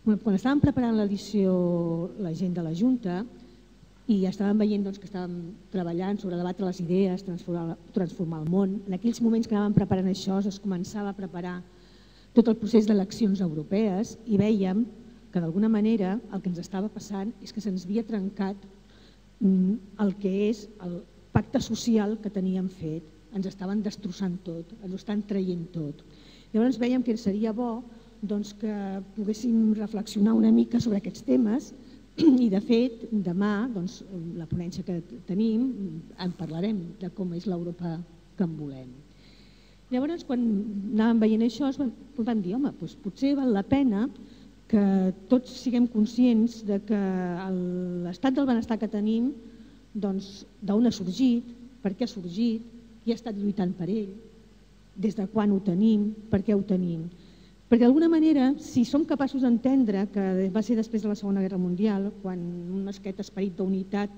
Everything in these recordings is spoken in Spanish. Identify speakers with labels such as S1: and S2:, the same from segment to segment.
S1: Quan estàvem preparant l'edició la gent de la Junta i estàvem veient que estàvem treballant sobre debatre les idees, transformar el món, en aquells moments que anàvem preparant això es començava a preparar tot el procés d'eleccions europees i vèiem que d'alguna manera el que ens estava passant és que se'ns havia trencat el que és el pacte social que teníem fet. Ens estaven destrossant tot, ens ho estan traient tot. Llavors veiem que seria bo que poguéssim reflexionar una mica sobre aquests temes i de fet demà, la ponència que tenim, en parlarem de com és l'Europa que en volem. Llavors quan anàvem veient això vam dir, home, potser val la pena que tots siguem conscients que l'estat del benestar que tenim, d'on ha sorgit, per què ha sorgit, qui ha estat lluitant per ell, des de quan ho tenim, per què ho tenim. Perquè d'alguna manera, si som capaços d'entendre que va ser després de la Segona Guerra Mundial, quan aquest esperit d'unitat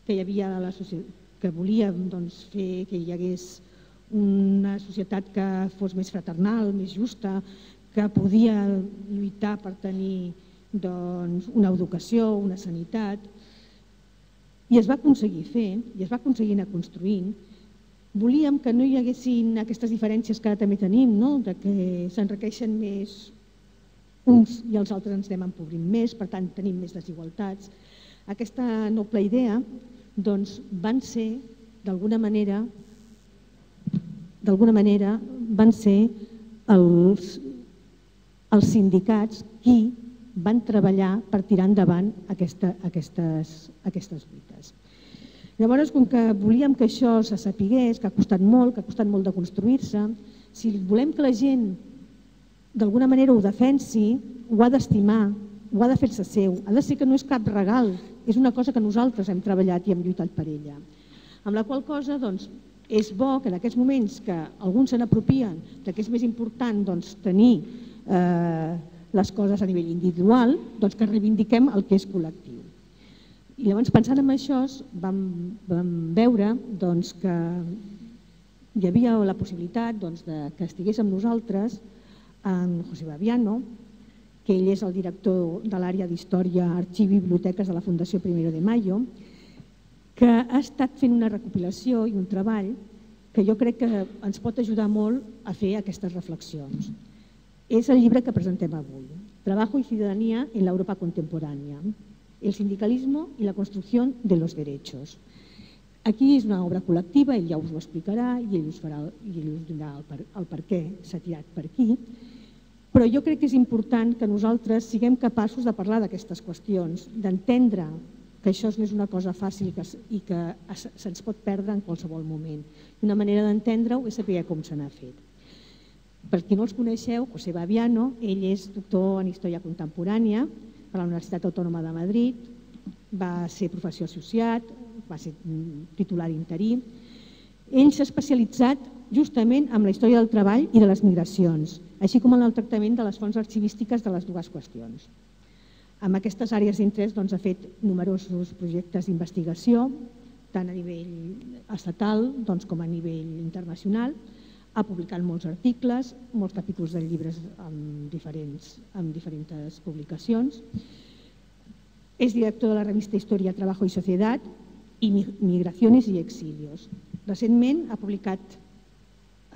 S1: que hi havia a la societat, que volia fer que hi hagués una societat que fos més fraternal, més justa, que podia lluitar per tenir una educació, una sanitat, i es va aconseguir fer, i es va aconseguir anar construint. Volíem que no hi haguessin aquestes diferències que ara també tenim, que s'enriqueixen més uns i els altres ens anem empobrint més, per tant tenim més desigualtats. Aquesta noble idea van ser, d'alguna manera, van ser els sindicats qui van treballar per tirar endavant aquestes lluites. Llavors, com que volíem que això se sapigués, que ha costat molt de construir-se, si volem que la gent d'alguna manera ho defensi, ho ha d'estimar, ho ha de fer-se seu, ha de ser que no és cap regal, és una cosa que nosaltres hem treballat i hem lluitat per ella. Amb la qual cosa, és bo que en aquests moments que alguns se n'apropien que és més important tenir les coses a nivell individual, que reivindiquem el que és col·lectiu. I llavors, pensant en això, vam veure que hi havia la possibilitat que estigués amb nosaltres en José Baviano, que ell és el director de l'àrea d'Història, Arxiu i Biblioteques de la Fundació Primero de Mayo, que ha estat fent una recopilació i un treball que jo crec que ens pot ajudar molt a fer aquestes reflexions. És el llibre que presentem avui, Trabajo y ciudadanía en la Europa contemporánea, el sindicalismo y la construcción de los derechos. Aquí és una obra col·lectiva, ell ja us ho explicarà i ell us dirà el per què s'ha tirat per aquí, però jo crec que és important que nosaltres siguem capaços de parlar d'aquestes qüestions, d'entendre que això no és una cosa fàcil i que se'ns pot perdre en qualsevol moment. Una manera d'entendre-ho és saber com se n'ha fet. Per qui no els coneixeu, José Baviano, ell és doctor en Història Contemporània a la Universitat Autònoma de Madrid, va ser professor associat, va ser titular interí. Ell s'ha especialitzat justament en la història del treball i de les migracions, així com en el tractament de les fonts arxivístiques de les dues qüestions. En aquestes àrees d'interès ha fet numerosos projectes d'investigació, tant a nivell estatal com a nivell internacional. Ha publicat molts articles, molts capítols de llibres en diferents publicacions. És director de la revista Historia, Trabajo y Sociedad i Migraciones y Exilios. Recentment ha publicat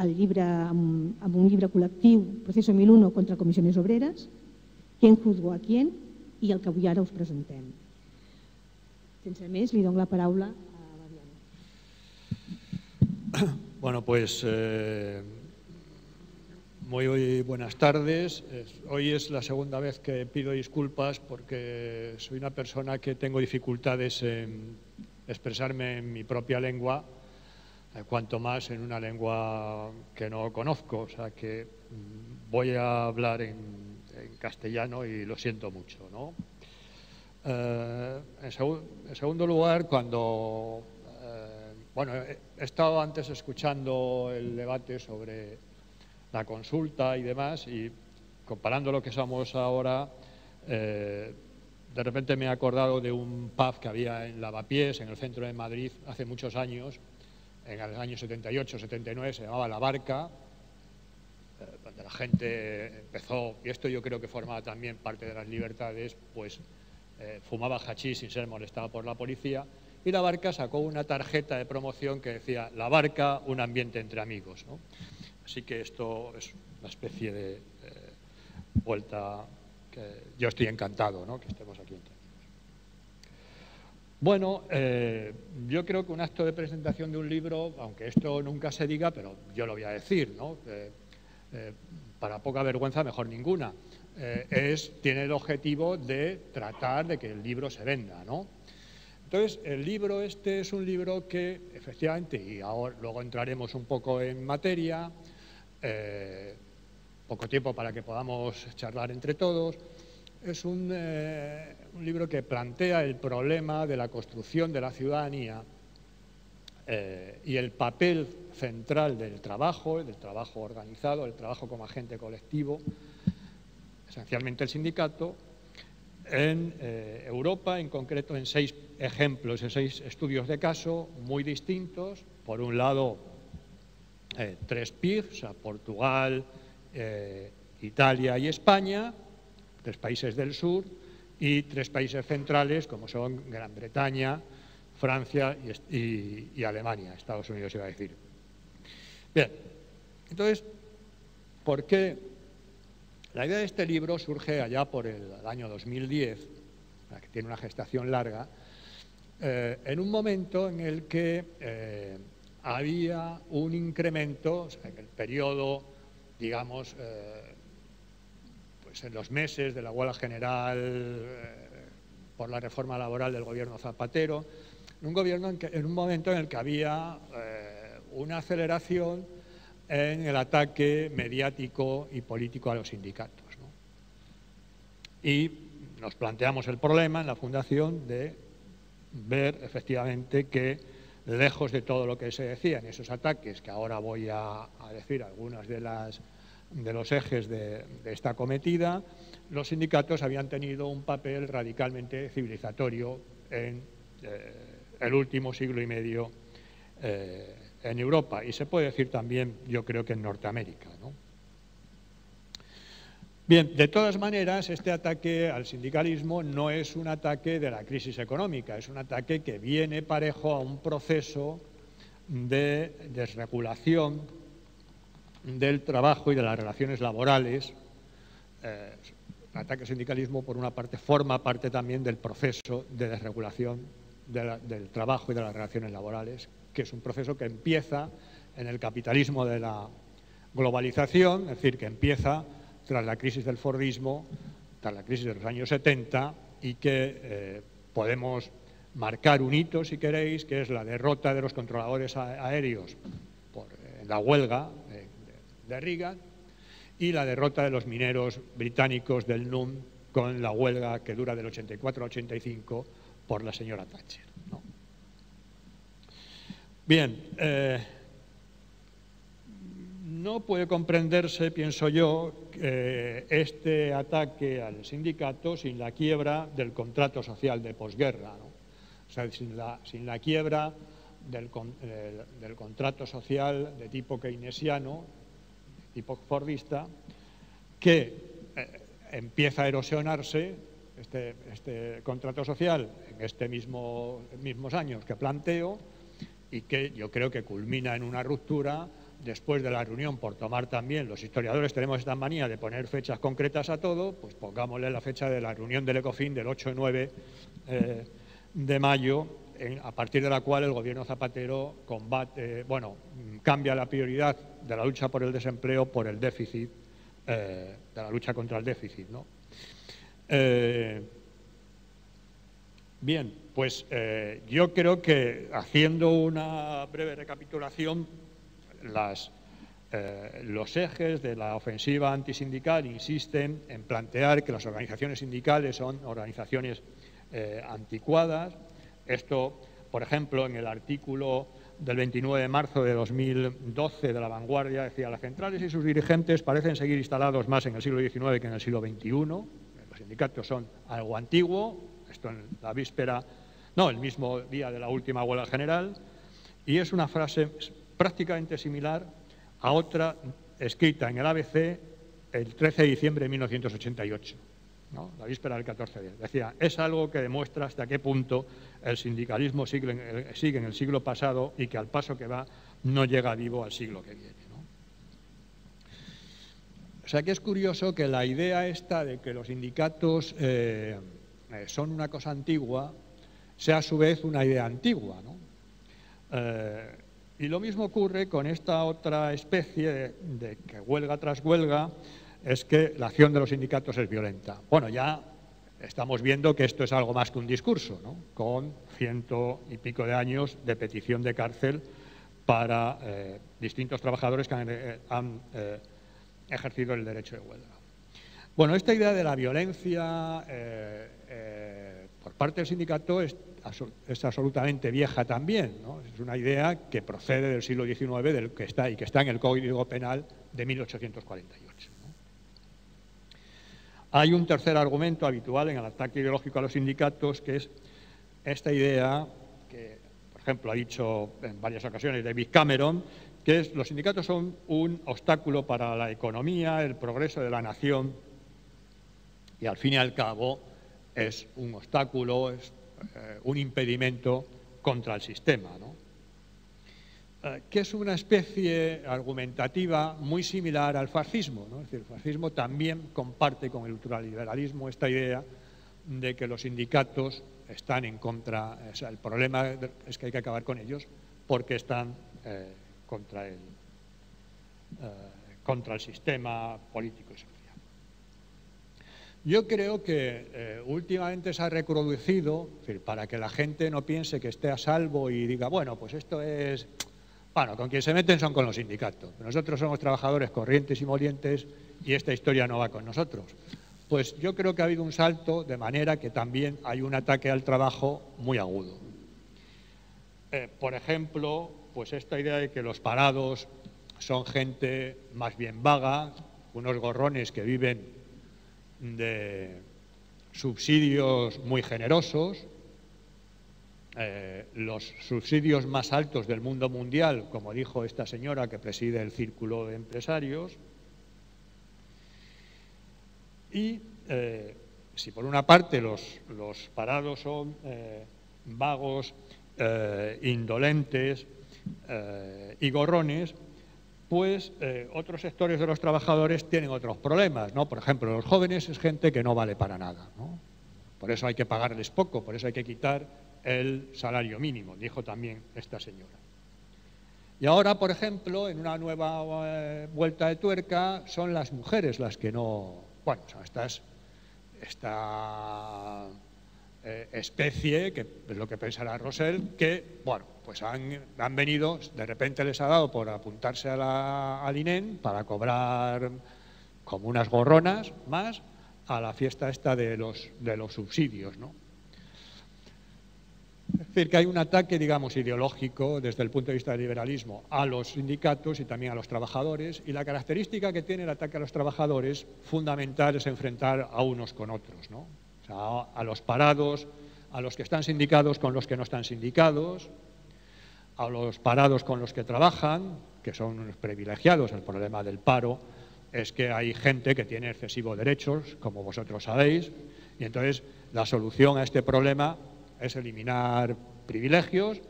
S1: un llibre col·lectiu, Proceso 1001 contra comisiones obreras, ¿Quién juzgó a quién? I el que avui ara us presentem. Sense més, li dono la paraula a Baviano.
S2: Bueno, pues muy buenas tardes. Hoy es la segunda vez que pido disculpas porque soy una persona que tengo dificultades en expresarme en mi propia lengua, cuanto más en una lengua que no conozco. O sea que voy a hablar en castellano y lo siento mucho, ¿no? En segundo lugar, cuando... Bueno, he estado antes escuchando el debate sobre la consulta y demás y comparando lo que somos ahora, de repente me he acordado de un pub que había en Lavapiés, en el centro de Madrid, hace muchos años, en el año 78, 79, se llamaba La Barca donde la gente empezó, y esto yo creo que formaba también parte de las libertades, pues fumaba hachís sin ser molestado por la policía, y La Barca sacó una tarjeta de promoción que decía: La Barca, un ambiente entre amigos, ¿no? Así que esto es una especie de vuelta que yo estoy encantado, ¿no?, que estemos aquí entre amigos. Bueno, yo creo que un acto de presentación de un libro, aunque esto nunca se diga, pero yo lo voy a decir, ¿no?, para poca vergüenza mejor ninguna, tiene el objetivo de tratar de que el libro se venda, ¿no? Entonces, el libro este es un libro que, efectivamente, y ahora luego entraremos un poco en materia, poco tiempo para que podamos charlar entre todos, es un libro que plantea el problema de la construcción de la ciudadanía y el papel central del trabajo organizado, el trabajo como agente colectivo, esencialmente el sindicato, en Europa, en concreto en 6 ejemplos, en 6 estudios de caso muy distintos. Por un lado, 3 PIGs, o sea, Portugal, Italia y España, 3 países del sur, y 3 países centrales, como son Gran Bretaña, Francia y Alemania, Estados Unidos iba a decir. Bien, entonces, ¿por qué? La idea de este libro surge allá por el año 2010, que tiene una gestación larga, en un momento en el que había un incremento, o sea, en el periodo, digamos, pues en los meses de la huelga general por la reforma laboral del gobierno Zapatero, en un momento en el que había una aceleración en el ataque mediático y político a los sindicatos, ¿no? Y nos planteamos el problema en la Fundación de ver efectivamente que, lejos de todo lo que se decía en esos ataques, que ahora voy a decir algunas de los ejes de esta cometida, los sindicatos habían tenido un papel radicalmente civilizatorio en el último siglo y medio en Europa, y se puede decir también, yo creo, que en Norteamérica, ¿no? Bien, de todas maneras, este ataque al sindicalismo no es un ataque de la crisis económica, es un ataque que viene parejo a un proceso de desregulación del trabajo y de las relaciones laborales. El ataque al sindicalismo, por una parte, forma parte también del proceso de desregulación del trabajo y de las relaciones laborales, que es un proceso que empieza en el capitalismo de la globalización, es decir, que empieza tras la crisis del Fordismo, tras la crisis de los años 70, y que podemos marcar un hito, si queréis, que es la derrota de los controladores aéreos en la huelga de Reagan, y la derrota de los mineros británicos del NUM con la huelga que dura del 84 al 85 por la señora Thatcher, ¿no? Bien, no puede comprenderse, pienso yo, este ataque al sindicato sin la quiebra del contrato social de posguerra, ¿no? O sea, sin la quiebra del contrato social de tipo keynesiano, de tipo fordista, que empieza a erosionarse este contrato social en estos mismos años que planteo, y que yo creo que culmina en una ruptura después de la reunión, por tomar también, los historiadores tenemos esta manía de poner fechas concretas a todo, pues pongámosle la fecha de la reunión del ECOFIN del 8 y 9 de mayo, a partir de la cual el gobierno Zapatero cambia la prioridad de la lucha por el desempleo por el déficit, de la lucha contra el déficit, ¿no? Bien, pues yo creo que, haciendo una breve recapitulación, los ejes de la ofensiva antisindical insisten en plantear que las organizaciones sindicales son organizaciones anticuadas. Esto, por ejemplo, en el artículo del 29 de marzo de 2012 de La Vanguardia decía: las centrales y sus dirigentes parecen seguir instalados más en el siglo XIX que en el siglo XXI. Los sindicatos son algo antiguo, esto en la víspera, no, el mismo día de la última huelga general, y es una frase prácticamente similar a otra escrita en el ABC el 13 de diciembre de 1988, ¿no? La víspera del 14 de abril. Decía, es algo que demuestra hasta qué punto el sindicalismo sigue en el siglo pasado y que al paso que va no llega vivo al siglo que viene, ¿no? O sea que es curioso que la idea esta de que los sindicatos son una cosa antigua sea a su vez una idea antigua, ¿no? Y lo mismo ocurre con esta otra especie de que huelga tras huelga es que la acción de los sindicatos es violenta. Bueno, ya estamos viendo que esto es algo más que un discurso, ¿no? Con 100 y pico de años de petición de cárcel para distintos trabajadores que han ejercido el derecho de huelga. Bueno, esta idea de la violencia por parte del sindicato es absolutamente vieja también, ¿no? Es una idea que procede del siglo XIX y que está en el Código Penal de 1848. ¿no? Hay un tercer argumento habitual en el ataque ideológico a los sindicatos, que es esta idea que, por ejemplo, ha dicho en varias ocasiones David Cameron, que es los sindicatos son un obstáculo para la economía, el progreso de la nación, y al fin y al cabo es un obstáculo, es un impedimento contra el sistema, ¿no? Que es una especie argumentativa muy similar al fascismo, ¿no? Es decir, el fascismo también comparte con el ultraliberalismo esta idea de que los sindicatos están en contra, o sea, el problema es que hay que acabar con ellos porque están contra el sistema político y social. Yo creo que últimamente se ha reproducido, es decir, para que la gente no piense que esté a salvo y diga, bueno, pues esto es, bueno, con quien se meten son con los sindicatos. Nosotros somos trabajadores corrientes y molientes y esta historia no va con nosotros. Pues yo creo que ha habido un salto de manera que también hay un ataque al trabajo muy agudo. Por ejemplo, pues esta idea de que los parados son gente más bien vaga, unos gorrones que viven de subsidios muy generosos, los subsidios más altos del mundo mundial, como dijo esta señora que preside el Círculo de Empresarios. Y si por una parte los parados son vagos, indolentes y gorrones, pues otros sectores de los trabajadores tienen otros problemas, ¿no? Por ejemplo, los jóvenes es gente que no vale para nada, ¿no? Por eso hay que pagarles poco, por eso hay que quitar el salario mínimo, dijo también esta señora. Y ahora, por ejemplo, en una nueva vuelta de tuerca, son las mujeres las que no... Bueno, son esta especie, que es lo que pensará Rosell, que, bueno, pues han venido, de repente les ha dado por apuntarse al INEM para cobrar como unas gorronas más a la fiesta esta de los subsidios, ¿no? Es decir, que hay un ataque, digamos, ideológico desde el punto de vista del liberalismo a los sindicatos y también a los trabajadores, y la característica que tiene el ataque a los trabajadores fundamental es enfrentar a unos con otros, ¿no? O sea, a los parados, a los que están sindicados con los que no están sindicados, a los parados con los que trabajan, que son unos privilegiados. El problema del paro es que hay gente que tiene excesivos derechos, como vosotros sabéis, y entonces la solución a este problema es eliminar privilegios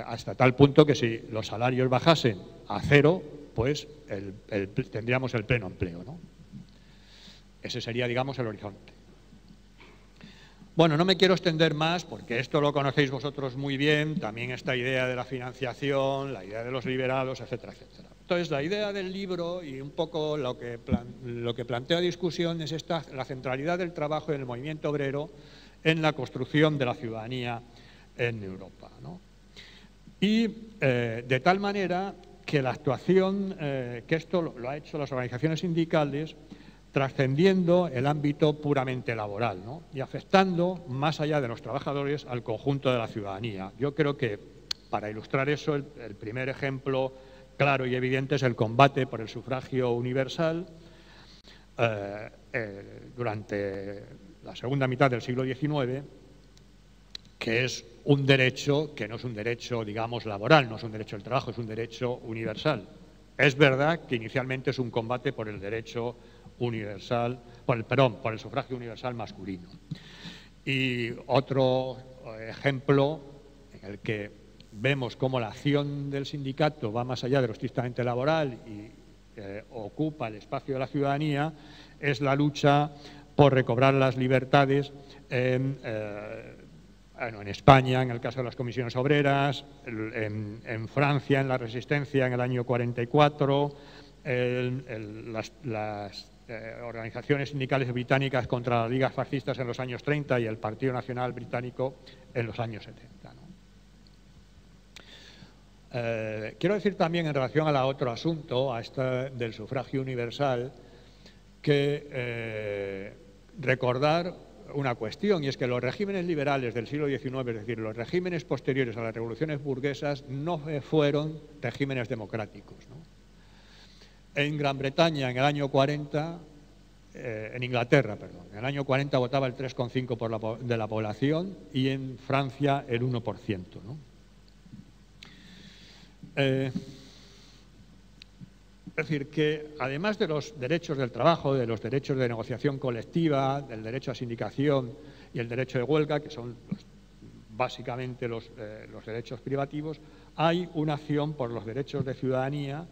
S2: hasta tal punto que si los salarios bajasen a cero, pues tendríamos el pleno empleo, ¿no? Ese sería, digamos, el horizonte. Bueno, no me quiero extender más porque esto lo conocéis vosotros muy bien, también esta idea de la financiación, la idea de los liberados, etcétera, etcétera. Entonces, la idea del libro y un poco lo que planteo a discusión es la centralidad del trabajo en el movimiento obrero en la construcción de la ciudadanía en Europa, ¿no? Y de tal manera que la actuación, que esto lo ha hecho las organizaciones sindicales, trascendiendo el ámbito puramente laboral, ¿no? Y afectando, más allá de los trabajadores, al conjunto de la ciudadanía. Yo creo que, para ilustrar eso, el primer ejemplo claro y evidente es el combate por el sufragio universal durante la segunda mitad del siglo XIX, que es un derecho que no es un derecho, digamos, laboral, no es un derecho del trabajo, es un derecho universal. Es verdad que inicialmente es un combate por el derecho universal, por el sufragio universal masculino. Y otro ejemplo en el que vemos cómo la acción del sindicato va más allá de lo estrictamente laboral y ocupa el espacio de la ciudadanía es la lucha por recobrar las libertades en España, en el caso de las comisiones obreras, en Francia, en la resistencia en el año 44, las organizaciones sindicales británicas contra las ligas fascistas en los años 30 y el Partido Nacional Británico en los años 70. ¿no? Quiero decir también en relación a otro asunto, a este del sufragio universal, que recordar una cuestión, y es que los regímenes liberales del siglo XIX, es decir, los regímenes posteriores a las revoluciones burguesas, no fueron regímenes democráticos, ¿no? En Gran Bretaña, en el año 40, en Inglaterra, perdón, en el año 40 votaba el 3,5% de la población y en Francia el 1%, ¿no? Es decir, que además de los derechos del trabajo, de los derechos de negociación colectiva, del derecho a sindicación y el derecho de huelga, que son básicamente los derechos privativos, hay una acción por los derechos de ciudadanía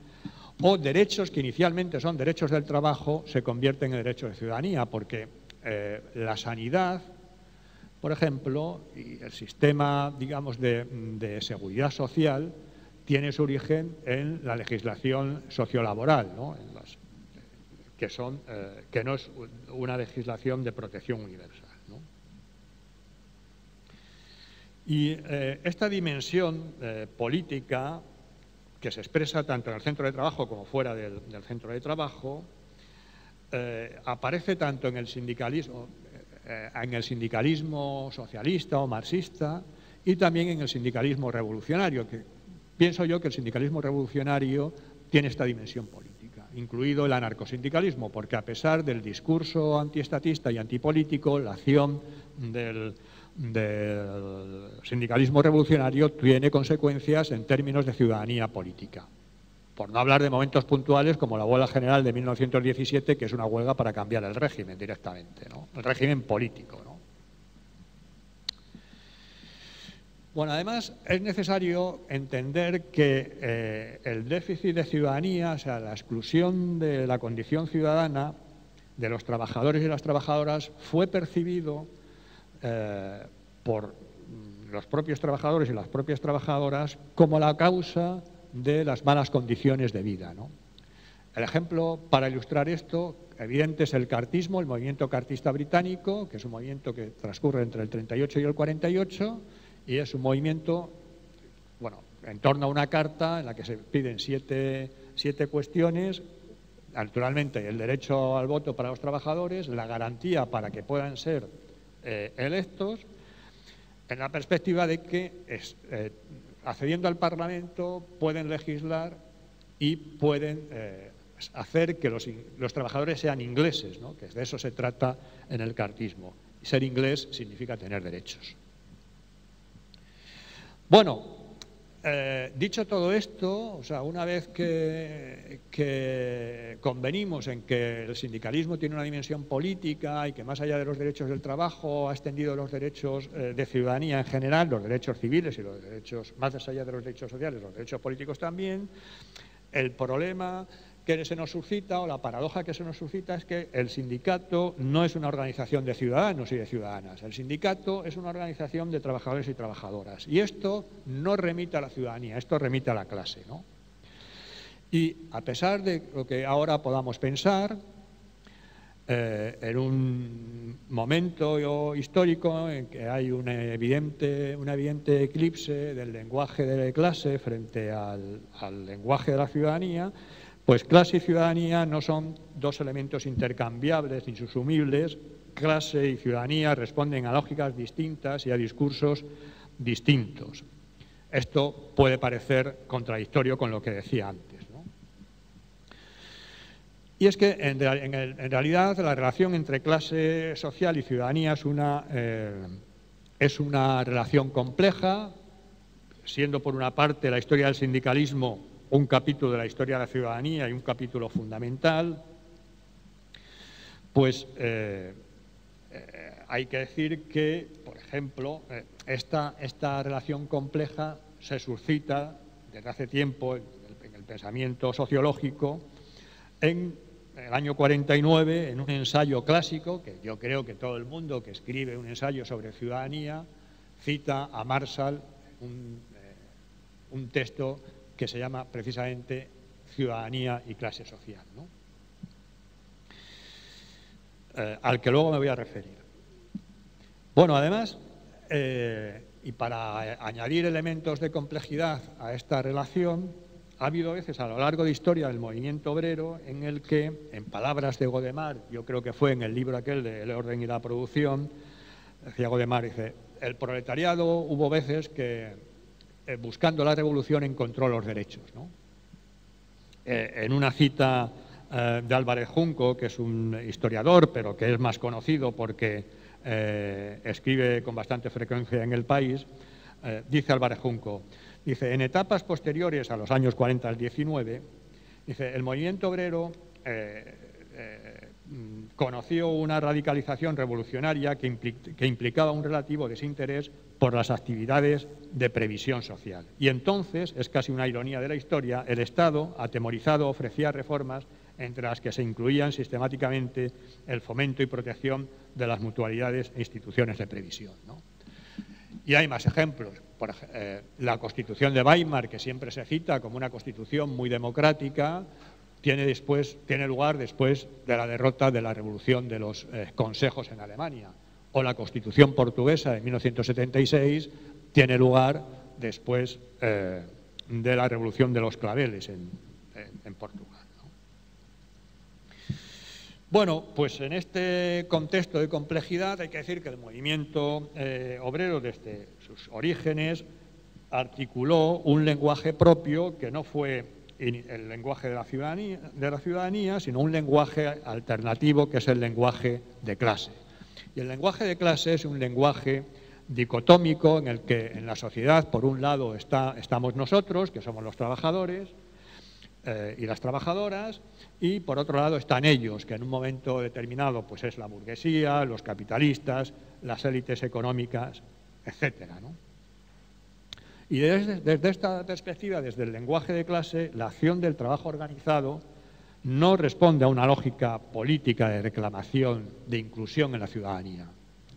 S2: o derechos que inicialmente son derechos del trabajo se convierten en derechos de ciudadanía, porque la sanidad, por ejemplo, y el sistema, digamos, de seguridad social tiene su origen en la legislación sociolaboral, ¿no? Que no es una legislación de protección universal, ¿no? Y esta dimensión política, que se expresa tanto en el centro de trabajo como fuera del centro de trabajo, aparece tanto en el sindicalismo socialista o marxista y también en el sindicalismo revolucionario, que pienso yo que el sindicalismo revolucionario tiene esta dimensión política, incluido el anarcosindicalismo, porque a pesar del discurso antiestatista y antipolítico, la acción del sindicalismo revolucionario tiene consecuencias en términos de ciudadanía política. Por no hablar de momentos puntuales como la huelga general de 1917, que es una huelga para cambiar el régimen directamente, ¿no? El régimen político, ¿no? Bueno, además es necesario entender que el déficit de ciudadanía, o sea, la exclusión de la condición ciudadana de los trabajadores y las trabajadoras fue percibido por los propios trabajadores y las propias trabajadoras como la causa de las malas condiciones de vida, ¿no? El ejemplo para ilustrar esto evidente es el cartismo, el movimiento cartista británico, que es un movimiento que transcurre entre el 38 y el 48, y es un movimiento, bueno, en torno a una carta en la que se piden siete cuestiones, naturalmente el derecho al voto para los trabajadores, la garantía para que puedan ser electos, en la perspectiva de que accediendo al Parlamento pueden legislar y pueden hacer que los trabajadores sean ingleses, ¿no? Que de eso se trata en el cartismo. Ser inglés significa tener derechos. Bueno, dicho todo esto, o sea, una vez que convenimos en que el sindicalismo tiene una dimensión política y que más allá de los derechos del trabajo ha extendido los derechos de ciudadanía en general, los derechos civiles y los derechos, más allá de los derechos sociales, los derechos políticos también, el problema que se nos suscita, o la paradoja que se nos suscita, es que el sindicato no es una organización de ciudadanos y de ciudadanas. El sindicato es una organización de trabajadores y trabajadoras. Y esto no remite a la ciudadanía, esto remite a la clase, ¿no? Y a pesar de lo que ahora podamos pensar, en un momento histórico en que hay un evidente eclipse del lenguaje de clase frente al lenguaje de la ciudadanía, pues clase y ciudadanía no son dos elementos intercambiables ni subsumibles. Clase y ciudadanía responden a lógicas distintas y a discursos distintos. Esto puede parecer contradictorio con lo que decía antes, ¿no? Y es que en realidad la relación entre clase social y ciudadanía es una relación compleja, siendo por una parte la historia del sindicalismo un capítulo de la historia de la ciudadanía y un capítulo fundamental, pues hay que decir que, por ejemplo, esta relación compleja se suscita desde hace tiempo en el pensamiento sociológico en el año 49, en un ensayo clásico, que yo creo que todo el mundo que escribe un ensayo sobre ciudadanía cita a Marshall un texto que se llama precisamente Ciudadanía y clase social, ¿no? Al que luego me voy a referir. Bueno, además, y para añadir elementos de complejidad a esta relación, ha habido veces a lo largo de la historia del movimiento obrero en el que, en palabras de Godemar, yo creo que fue en el libro aquel de El orden y la producción, decía Godemar, dice, el proletariado hubo veces que buscando la revolución encontró los derechos, ¿no? En una cita de Álvarez Junco, que es un historiador, pero que es más conocido porque escribe con bastante frecuencia en El País, dice Álvarez Junco, dice, en etapas posteriores a los años 40 al 19, dice, el movimiento obrero conoció una radicalización revolucionaria que implicaba un relativo desinterés por las actividades de previsión social. Y entonces, es casi una ironía de la historia, el Estado, atemorizado, ofrecía reformas entre las que se incluían sistemáticamente el fomento y protección de las mutualidades e instituciones de previsión, ¿no? Y hay más ejemplos. La Constitución de Weimar, que siempre se cita como una constitución muy democrática, tiene lugar después de la derrota de la revolución de los consejos en Alemania. O la Constitución portuguesa de 1976 tiene lugar después de la revolución de los claveles en Portugal, ¿no? Bueno, pues en este contexto de complejidad hay que decir que el movimiento obrero desde sus orígenes articuló un lenguaje propio que no fue el lenguaje de la ciudadanía, sino un lenguaje alternativo que es el lenguaje de clase. Y el lenguaje de clase es un lenguaje dicotómico en el que en la sociedad, por un lado, estamos nosotros, que somos los trabajadores y las trabajadoras, y por otro lado están ellos, que en un momento determinado pues es la burguesía, los capitalistas, las élites económicas, etcétera, ¿no? Y desde esta perspectiva, desde el lenguaje de clase, la acción del trabajo organizado no responde a una lógica política de reclamación, de inclusión en la ciudadanía.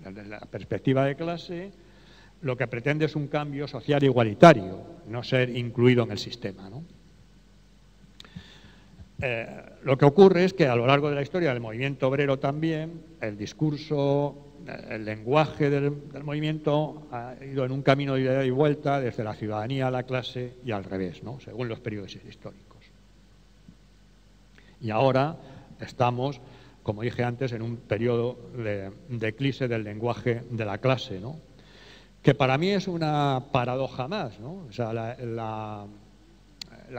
S2: Desde la perspectiva de clase, lo que pretende es un cambio social igualitario, no ser incluido en el sistema, ¿no? Lo que ocurre es que a lo largo de la historia del movimiento obrero también, el discurso, el lenguaje del movimiento ha ido en un camino de ida y vuelta desde la ciudadanía a la clase y al revés, ¿no? Según los periodos históricos. Y ahora estamos, como dije antes, en un periodo de eclipse del lenguaje de la clase, ¿no? Que para mí es una paradoja más, ¿no? O sea, la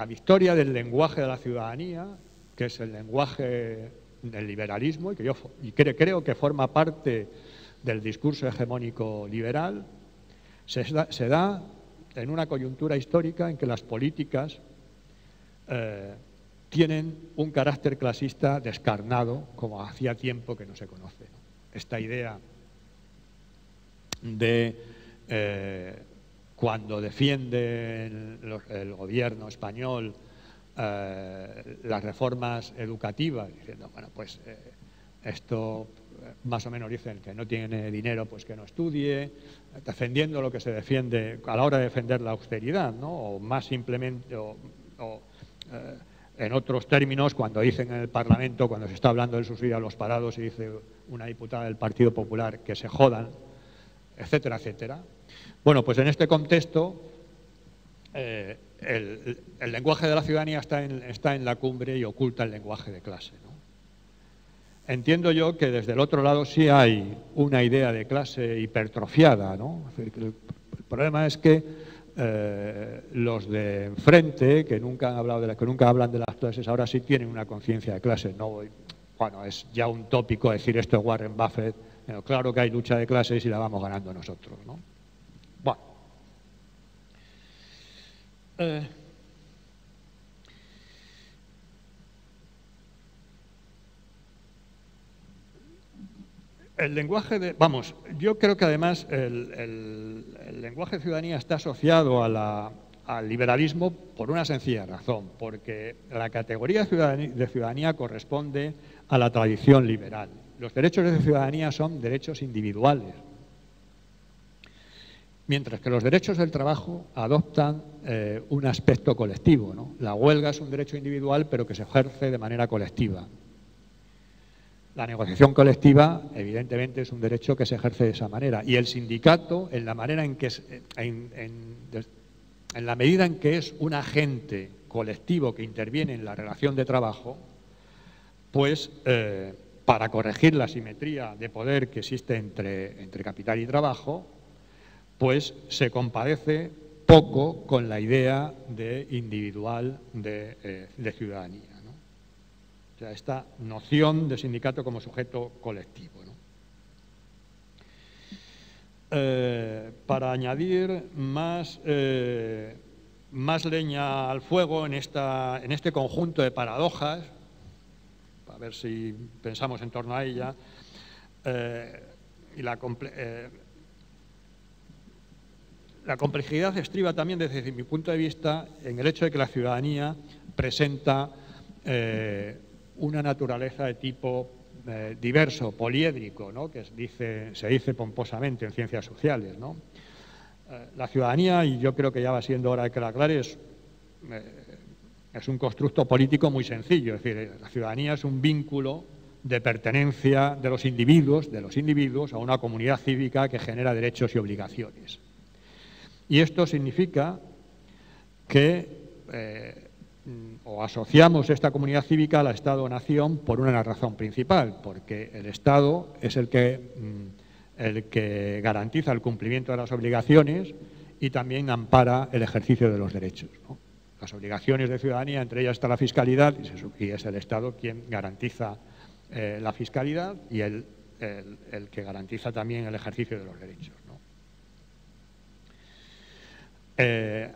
S2: victoria del lenguaje de la ciudadanía, que es el lenguaje del liberalismo, y que creo que forma parte del discurso hegemónico liberal, se da en una coyuntura histórica en que las políticas tienen un carácter clasista descarnado, como hacía tiempo que no se conoce, ¿no? Esta idea de cuando defiende el gobierno español las reformas educativas, diciendo, bueno, pues esto más o menos dicen que no tiene dinero, pues que no estudie, defendiendo lo que se defiende a la hora de defender la austeridad, ¿no? O más simplemente, en otros términos, cuando dicen en el Parlamento, cuando se está hablando del subsidio a los parados y dice una diputada del Partido Popular que se jodan, etcétera, etcétera. Bueno, pues en este contexto el lenguaje de la ciudadanía está en la cumbre y oculta el lenguaje de clase, ¿no? Entiendo yo que desde el otro lado sí hay una idea de clase hipertrofiada, ¿no? El problema es que los de enfrente, que nunca hablan de las clases, ahora sí tienen una conciencia de clase. No, bueno, es ya un tópico decir esto de Warren Buffett, pero claro que hay lucha de clases y la vamos ganando nosotros, ¿no? Bueno. El lenguaje yo creo que además el lenguaje de ciudadanía está asociado al liberalismo por una sencilla razón, porque la categoría de ciudadanía corresponde a la tradición liberal. Los derechos de ciudadanía son derechos individuales, mientras que los derechos del trabajo adoptan un aspecto colectivo, ¿no? La huelga es un derecho individual, pero que se ejerce de manera colectiva. La negociación colectiva, evidentemente, es un derecho que se ejerce de esa manera. Y el sindicato, en la medida en que es un agente colectivo que interviene en la relación de trabajo, pues para corregir la asimetría de poder que existe entre capital y trabajo, pues se compadece poco con la idea de individual de ciudadanía, ¿no? O sea, esta noción de sindicato como sujeto colectivo, ¿no? Para añadir más leña al fuego en este conjunto de paradojas, a ver si pensamos en torno a ella, y la complejidad estriba también, desde mi punto de vista, en el hecho de que la ciudadanía presenta una naturaleza de tipo diverso, poliédrico, ¿no? Que se dice pomposamente en ciencias sociales, ¿no? La ciudadanía, y yo creo que ya va siendo hora de que la aclare, es un constructo político muy sencillo. Es decir, la ciudadanía es un vínculo de pertenencia de los individuos a una comunidad cívica que genera derechos y obligaciones. Y esto significa que o asociamos esta comunidad cívica al Estado o nación por una razón principal, porque el Estado es el que garantiza el cumplimiento de las obligaciones y también ampara el ejercicio de los derechos, ¿no? Las obligaciones de ciudadanía, entre ellas está la fiscalidad, y es el Estado quien garantiza la fiscalidad y el que garantiza también el ejercicio de los derechos, ¿no?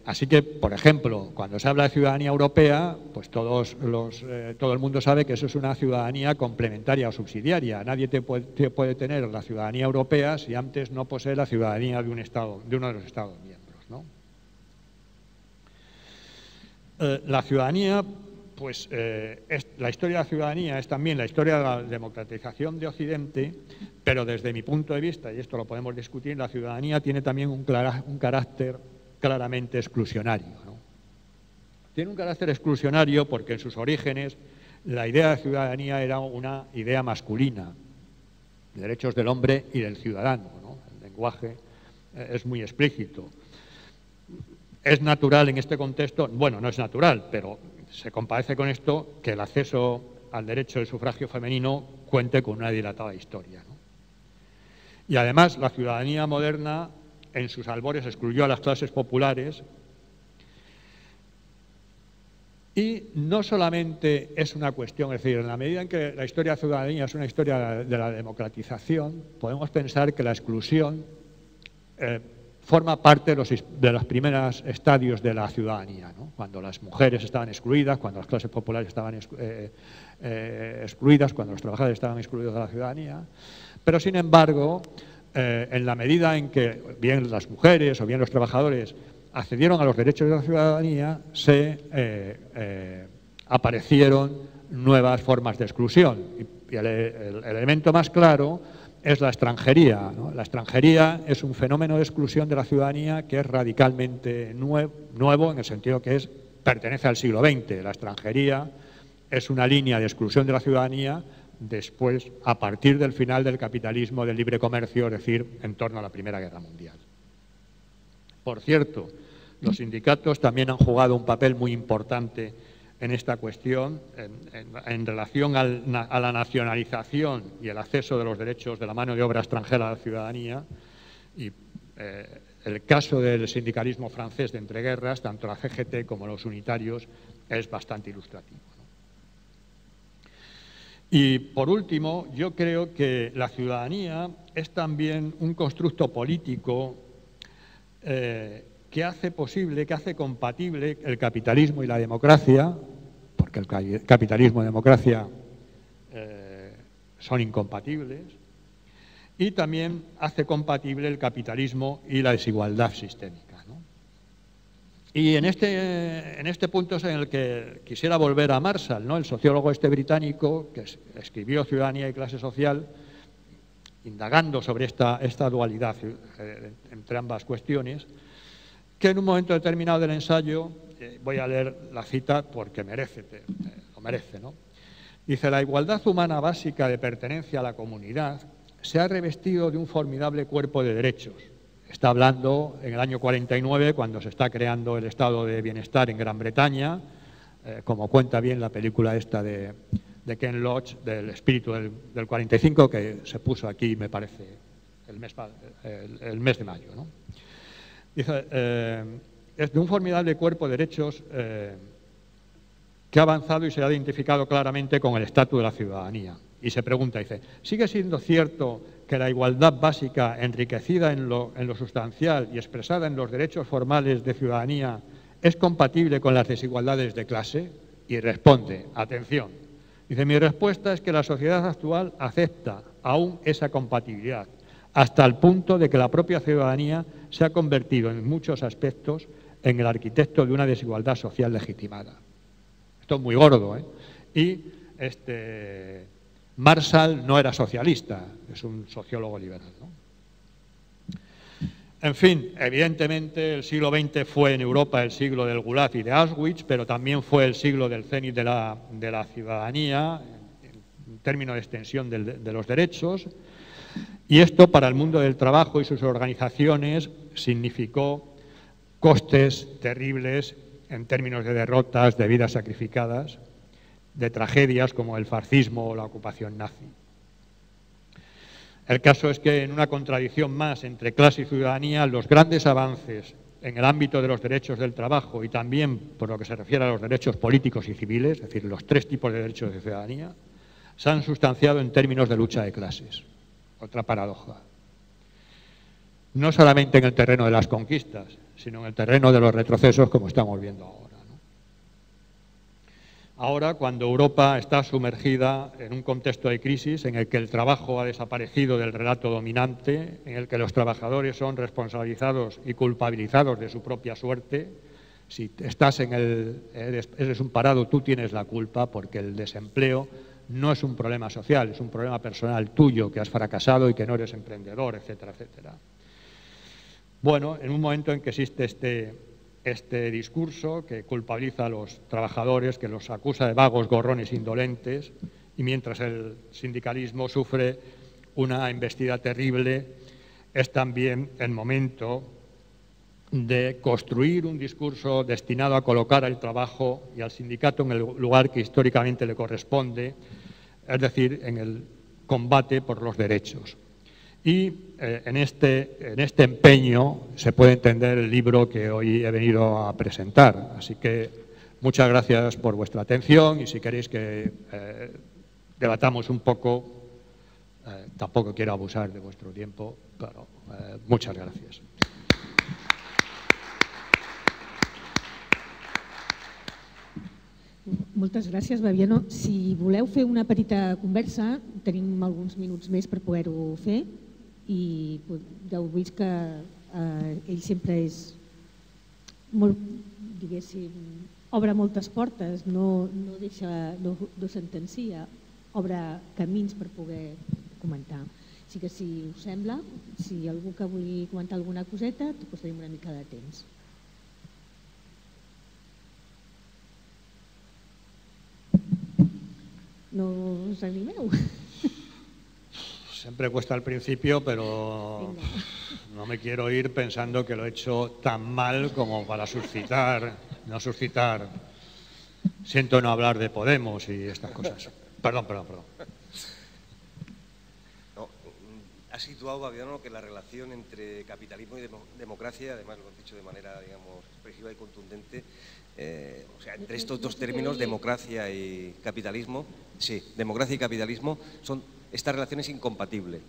S2: Así que, por ejemplo, cuando se habla de ciudadanía europea, pues todo el mundo sabe que eso es una ciudadanía complementaria o subsidiaria. Nadie puede tener la ciudadanía europea si antes no posee la ciudadanía de uno de los Estados miembros, ¿no? La ciudadanía, pues la historia de la ciudadanía es también la historia de la democratización de Occidente, pero desde mi punto de vista, y esto lo podemos discutir, la ciudadanía tiene también un carácter claramente exclusionario, ¿no? Tiene un carácter exclusionario porque en sus orígenes la idea de ciudadanía era una idea masculina, derechos del hombre y del ciudadano, ¿no? El lenguaje es muy explícito. Es natural en este contexto, bueno, no es natural, pero se compadece con esto, que el acceso al derecho del sufragio femenino cuente con una dilatada historia, ¿no? Y además la ciudadanía moderna en sus albores excluyó a las clases populares, y no solamente es una cuestión, es decir, en la medida en que la historia de la ciudadanía es una historia de la democratización, podemos pensar que la exclusión forma parte de los primeros estadios de la ciudadanía, ¿no? Cuando las mujeres estaban excluidas, cuando las clases populares estaban excluidas, cuando los trabajadores estaban excluidos de la ciudadanía, pero sin embargo, en la medida en que bien las mujeres o bien los trabajadores accedieron a los derechos de la ciudadanía, aparecieron nuevas formas de exclusión. Y el elemento más claro es la extranjería, ¿no? La extranjería es un fenómeno de exclusión de la ciudadanía que es radicalmente nuevo en el sentido que pertenece al siglo XX. La extranjería es una línea de exclusión de la ciudadanía después, a partir del final del capitalismo del libre comercio, es decir, en torno a la Primera Guerra Mundial. Por cierto, los sindicatos también han jugado un papel muy importante en esta cuestión, en relación a la nacionalización y el acceso de los derechos de la mano de obra extranjera a la ciudadanía. Y el caso del sindicalismo francés de entreguerras, tanto la CGT como los unitarios, es bastante ilustrativo, ¿no? Y por último, yo creo que la ciudadanía es también un constructo político que hace posible, que hace compatible el capitalismo y la democracia, porque el capitalismo y la democracia son incompatibles, y también hace compatible el capitalismo y la desigualdad sistémica, ¿no? Y en este punto es en el que quisiera volver a Marshall, ¿no? El sociólogo británico que escribió Ciudadanía y clase social, indagando sobre esta dualidad entre ambas cuestiones, que en un momento determinado del ensayo, voy a leer la cita porque lo merece, ¿no? Dice: la igualdad humana básica de pertenencia a la comunidad se ha revestido de un formidable cuerpo de derechos. Está hablando en el año 49, cuando se está creando el estado de bienestar en Gran Bretaña, como cuenta bien la película esta de Ken Loach, del espíritu del 45, que se puso aquí, me parece, el mes de mayo, ¿no? Dice, es de un formidable cuerpo de derechos que ha avanzado y se ha identificado claramente con el estatus de la ciudadanía. Y se pregunta, dice, ¿sigue siendo cierto que la igualdad básica, enriquecida en lo sustancial y expresada en los derechos formales de ciudadanía, es compatible con las desigualdades de clase? Y responde, atención, dice, mi respuesta es que la sociedad actual acepta aún esa compatibilidad, hasta el punto de que la propia ciudadanía se ha convertido en muchos aspectos en el arquitecto de una desigualdad social legitimada. Esto es muy gordo, ¿eh? Y Marshall no era socialista, es un sociólogo liberal, ¿no? En fin, evidentemente el siglo XX fue en Europa el siglo del Gulag y de Auschwitz, pero también fue el siglo del cenit de la ciudadanía, en términos de extensión de los derechos, y esto para el mundo del trabajo y sus organizaciones significó costes terribles en términos de derrotas, de vidas sacrificadas, de tragedias como el fascismo o la ocupación nazi. El caso es que, en una contradicción más entre clase y ciudadanía, los grandes avances en el ámbito de los derechos del trabajo y también por lo que se refiere a los derechos políticos y civiles, es decir, los tres tipos de derechos de ciudadanía, se han sustanciado en términos de lucha de clases. Otra paradoja. No solamente en el terreno de las conquistas, sino en el terreno de los retrocesos, como estamos viendo ahora, ¿no? Ahora, cuando Europa está sumergida en un contexto de crisis en el que el trabajo ha desaparecido del relato dominante, en el que los trabajadores son responsabilizados y culpabilizados de su propia suerte, si estás eres un parado, tú tienes la culpa, porque el desempleo no es un problema social, es un problema personal tuyo, que has fracasado y que no eres emprendedor, etcétera, etcétera. Bueno, en un momento en que existe este discurso que culpabiliza a los trabajadores, que los acusa de vagos, gorrones, indolentes, y mientras el sindicalismo sufre una embestida terrible, es también el momento de construir un discurso destinado a colocar al trabajo y al sindicato en el lugar que históricamente le corresponde, es decir, en el combate por los derechos. Y en este empeño se puede entender el libro que hoy he venido a presentar. Así que muchas gracias por vuestra atención, y si queréis que debatamos un poco, tampoco quiero abusar de vuestro tiempo, pero muchas gracias.
S1: Moltes gràcies, Babiano. Si voleu fer una petita conversa, tenim alguns minuts més per poder-ho fer, i ja heu vist que ell sempre és molt, diguéssim, obre moltes portes, no sentencia, obre camins per poder comentar. Així que, si us sembla, si algú que vulgui comentar alguna coseta, doncs tenim una mica de temps. No os animeu.
S2: Siempre cuesta al principio, pero no me quiero ir pensando que lo he hecho tan mal como para no suscitar. Siento no hablar de Podemos y estas cosas. Perdón.
S3: No, ha situado, Babiano, que la relación entre capitalismo y democracia, además lo has dicho de manera, digamos, expresiva y contundente, o sea, entre estos dos términos, democracia y capitalismo, sí, democracia y capitalismo, esta relación es incompatible.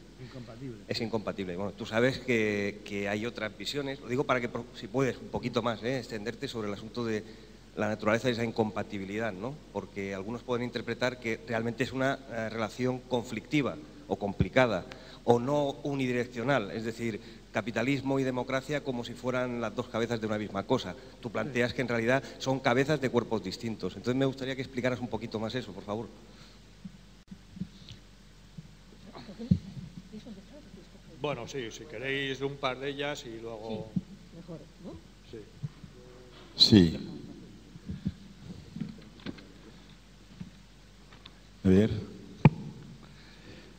S3: Es incompatible. Bueno, tú sabes que hay otras visiones, lo digo para que, si puedes, un poquito más, extenderte sobre el asunto de la naturaleza de esa incompatibilidad, ¿no? Porque algunos pueden interpretar que realmente es una relación conflictiva, o complicada, o no unidireccional, es decir, capitalismo y democracia como si fueran las dos cabezas de una misma cosa. Tú planteas que en realidad son cabezas de cuerpos distintos. Entonces me gustaría que explicaras un poquito más eso, por favor.
S2: Bueno, sí, si queréis un par de ellas y luego...
S1: Sí, mejor, ¿no?
S2: Sí.
S4: Sí. A ver.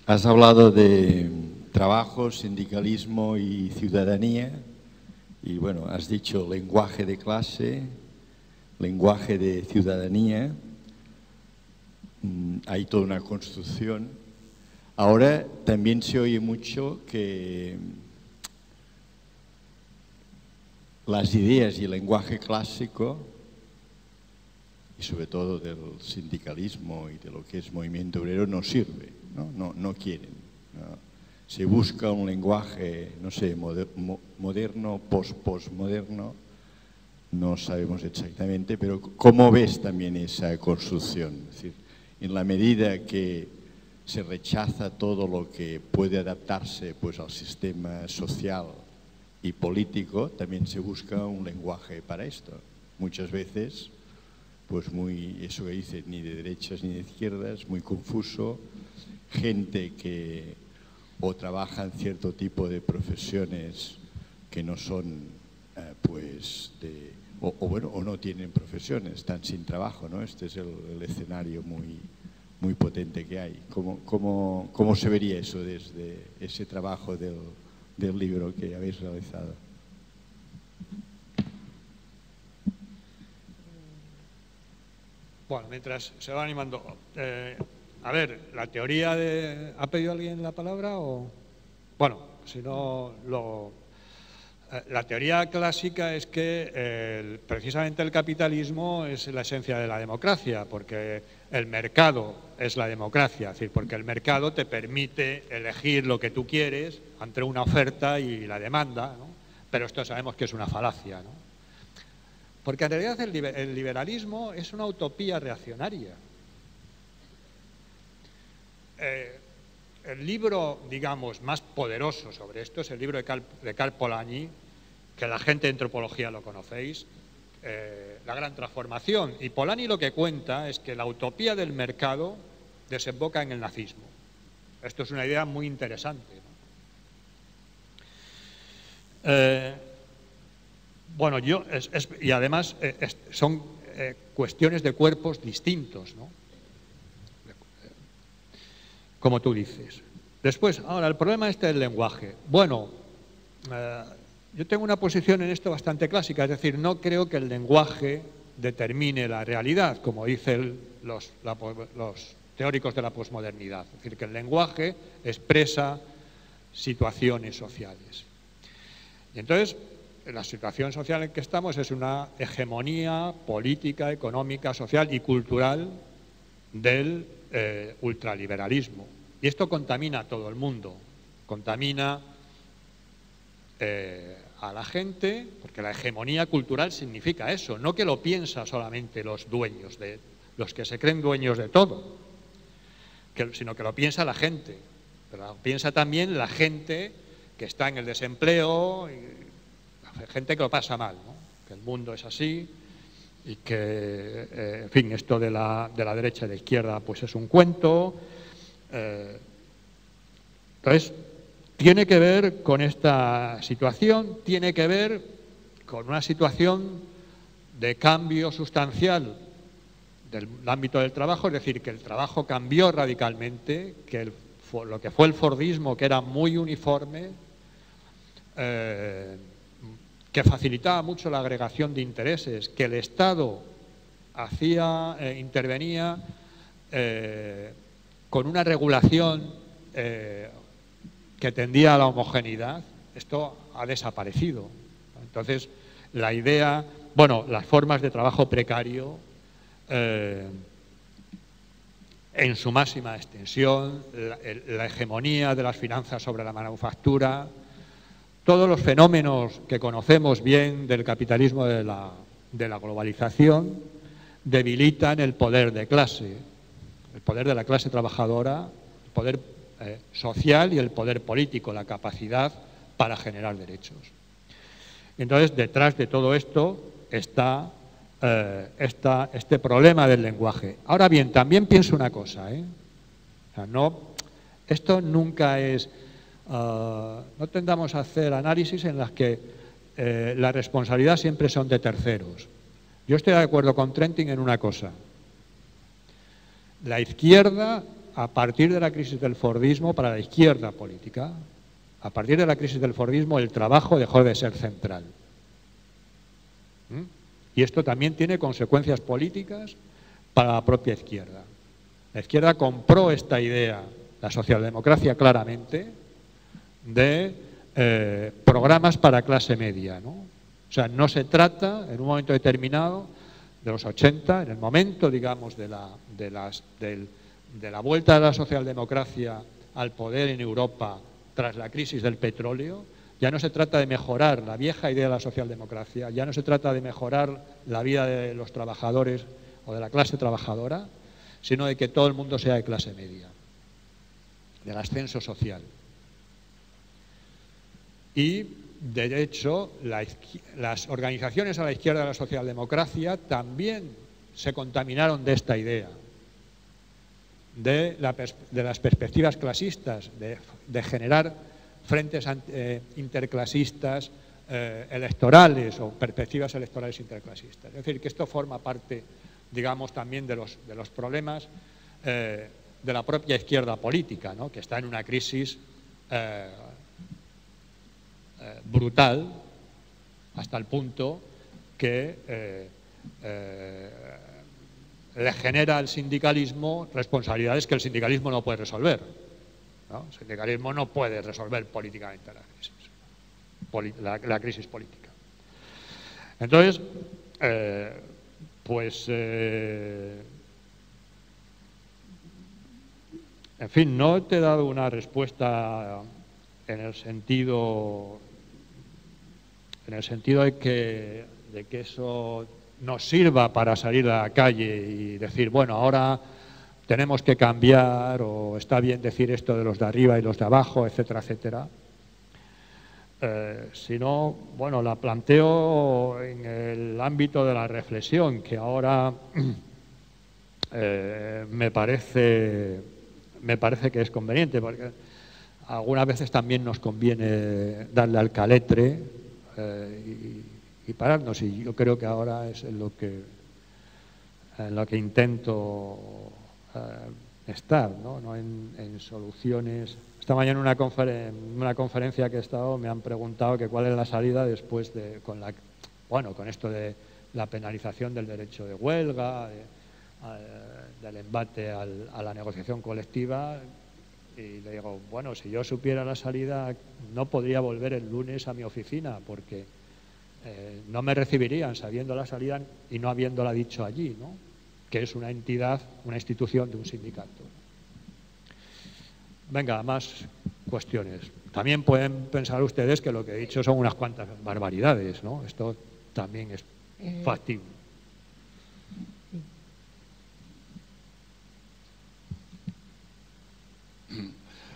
S4: Has hablado de trabajo, sindicalismo y ciudadanía. Y bueno, has dicho lenguaje de clase, lenguaje de ciudadanía. Hay toda una construcción. Ahora también se oye mucho que las ideas y el lenguaje clásico, y sobre todo del sindicalismo y de lo que es movimiento obrero, no sirve, no quieren. ¿no? Se busca un lenguaje, no sé, moderno, postmoderno, no sabemos exactamente, pero ¿cómo ves también esa construcción? Es decir, en la medida que se rechaza todo lo que puede adaptarse pues, al sistema social y político, también se busca un lenguaje para esto. Muchas veces, pues muy, eso que dice, ni de derechas ni de izquierdas, muy confuso, gente que o trabaja en cierto tipo de profesiones que no son, pues, o no tienen profesiones, están sin trabajo, ¿no? Este es el escenario muy potente que hay. ¿Cómo se vería eso desde ese trabajo del libro que habéis realizado?
S2: Bueno, mientras se va animando... a ver, la teoría de... ¿Ha pedido alguien la palabra o...? Bueno, si no, la teoría clásica es que precisamente el capitalismo es la esencia de la democracia, porque el mercado es la democracia, es decir, porque el mercado te permite elegir lo que tú quieres entre una oferta y la demanda, ¿no? Pero esto sabemos que es una falacia, ¿no? Porque en realidad el liberalismo es una utopía reaccionaria. El libro, digamos, más poderoso sobre esto es el libro de Karl Polanyi, que la gente de antropología lo conocéis, La gran transformación. Y Polanyi lo que cuenta es que la utopía del mercado desemboca en el nazismo. Esto es una idea muy interesante, ¿no? Bueno, y además son cuestiones de cuerpos distintos, ¿no? Como tú dices. Después, ahora, el problema del lenguaje. Bueno, yo tengo una posición en esto bastante clásica, es decir, no creo que el lenguaje determine la realidad, como dicen los teóricos de la posmodernidad. Es decir, que el lenguaje expresa situaciones sociales. Y entonces, la situación social en que estamos es una hegemonía política, económica, social y cultural del ultraliberalismo. Y esto contamina a todo el mundo, contamina a la gente, porque la hegemonía cultural significa eso, no que lo piensa solamente los dueños, los que se creen dueños de todo, sino que lo piensa la gente, pero lo piensa también la gente que está en el desempleo, y la gente que lo pasa mal, ¿no? Que el mundo es así y que, en fin, esto de la derecha y de la izquierda pues es un cuento. Entonces, tiene que ver con esta situación, tiene que ver con una situación de cambio sustancial del ámbito del trabajo, es decir, que el trabajo cambió radicalmente, que lo que fue el fordismo, que era muy uniforme, que facilitaba mucho la agregación de intereses, que el Estado intervenía con una regulación que tendía a la homogeneidad, esto ha desaparecido. Entonces, la idea, bueno, las formas de trabajo precario en su máxima extensión, la hegemonía de las finanzas sobre la manufactura, todos los fenómenos que conocemos bien del capitalismo de la globalización debilitan el poder de clase, el poder de la clase trabajadora, el poder social y el poder político, la capacidad para generar derechos. Entonces, detrás de todo esto está este problema del lenguaje. Ahora bien, también pienso una cosa, o sea, esto nunca es... no tendamos a hacer análisis en las que la responsabilidad siempre son de terceros. Yo estoy de acuerdo con Trentin en una cosa. La izquierda, a partir de la crisis del fordismo, para la izquierda política, a partir de la crisis del fordismo, el trabajo dejó de ser central. Y esto también tiene consecuencias políticas para la propia izquierda. La izquierda compró esta idea, la socialdemocracia claramente, de programas para clase media, ¿no? O sea, no se trata, en un momento determinado, de los 80, en el momento, digamos, de la vuelta de la socialdemocracia al poder en Europa tras la crisis del petróleo, ya no se trata de mejorar la vieja idea de la socialdemocracia, ya no se trata de mejorar la vida de los trabajadores o de la clase trabajadora, sino de que todo el mundo sea de clase media, del ascenso social. Y, de hecho, las organizaciones a la izquierda de la socialdemocracia también se contaminaron de esta idea, de las perspectivas clasistas, de generar frentes interclasistas electorales o perspectivas electorales interclasistas. Es decir, que esto forma parte, digamos, también de los problemas de la propia izquierda política, ¿no? Que está en una crisis brutal, hasta el punto que le genera al sindicalismo responsabilidades que el sindicalismo no puede resolver, ¿no? El sindicalismo no puede resolver políticamente la crisis política. Entonces, en fin, no te he dado una respuesta en el sentido de que eso nos sirva para salir a la calle y decir, bueno, ahora tenemos que cambiar, o está bien decir esto de los de arriba y los de abajo, etcétera, etcétera. Sino, bueno, la planteo en el ámbito de la reflexión, que ahora me parece que es conveniente, porque algunas veces también nos conviene darle al caletre y pararnos, y yo creo que ahora es en lo que intento estar, ¿no? En soluciones. Esta mañana en una conferencia que he estado me han preguntado que cuál es la salida después con esto de la penalización del derecho de huelga, del embate a la negociación colectiva. Y le digo, bueno, si yo supiera la salida, no podría volver el lunes a mi oficina, porque no me recibirían sabiendo la salida y no habiéndola dicho allí, ¿no? Que es una entidad, una institución de un sindicato. Venga, más cuestiones. También pueden pensar ustedes que lo que he dicho son unas cuantas barbaridades, ¿no? Esto también es factible.